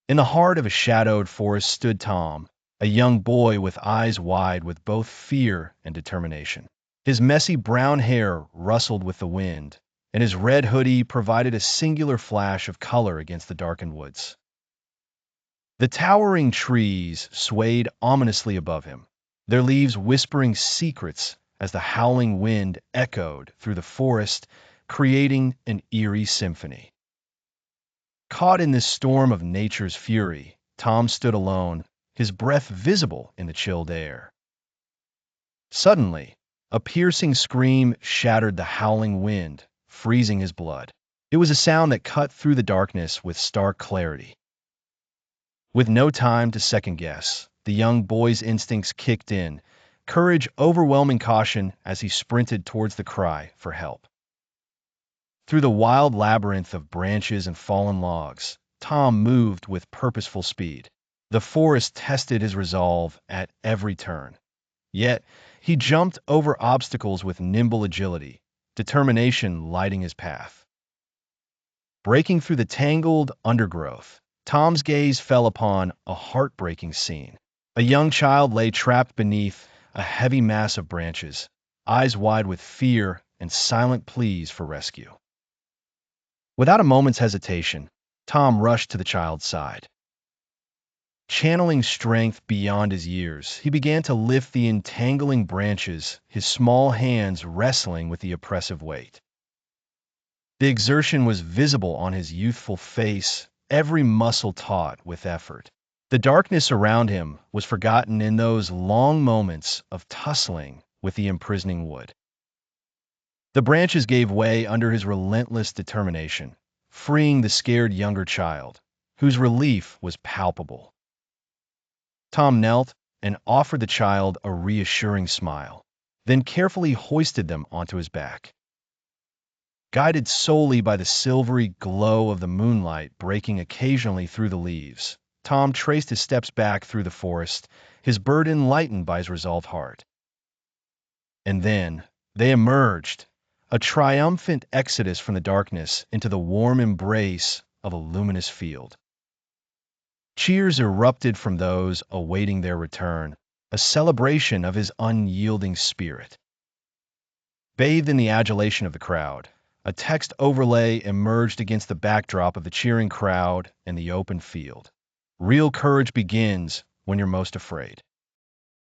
In the heart of a shadowed forest stood Tom, a young boy with eyes wide with both fear and determination. His messy brown hair rustled with the wind, and his red hoodie provided a singular flash of color against the darkened woods. The towering trees swayed ominously above him, their leaves whispering secrets as the howling wind echoed through the forest, creating an eerie symphony. Caught in this storm of nature's fury, Tom stood alone, his breath visible in the chilled air. Suddenly, a piercing scream shattered the howling wind, freezing his blood. It was a sound that cut through the darkness with stark clarity. With no time to second guess, the young boy's instincts kicked in, courage overwhelming caution as he sprinted towards the cry for help. Through the wild labyrinth of branches and fallen logs, Tom moved with purposeful speed. The forest tested his resolve at every turn. Yet, he jumped over obstacles with nimble agility, determination lighting his path. Breaking through the tangled undergrowth, Tom's gaze fell upon a heartbreaking scene. A young child lay trapped beneath a heavy mass of branches, eyes wide with fear and silent pleas for rescue. Without a moment's hesitation, Tom rushed to the child's side. Channeling strength beyond his years, he began to lift the entangling branches, his small hands wrestling with the oppressive weight. The exertion was visible on his youthful face, every muscle taut with effort. The darkness around him was forgotten in those long moments of tussling with the imprisoning wood. The branches gave way under his relentless determination, freeing the scared younger child, whose relief was palpable. Tom knelt and offered the child a reassuring smile, then carefully hoisted them onto his back. Guided solely by the silvery glow of the moonlight breaking occasionally through the leaves, Tom traced his steps back through the forest, his burden lightened by his resolved heart. And then they emerged, a triumphant exodus from the darkness into the warm embrace of a luminous field. Cheers erupted from those awaiting their return, a celebration of his unyielding spirit. Bathed in the adulation of the crowd, a text overlay emerged against the backdrop of the cheering crowd and the open field. Real courage begins when you're most afraid.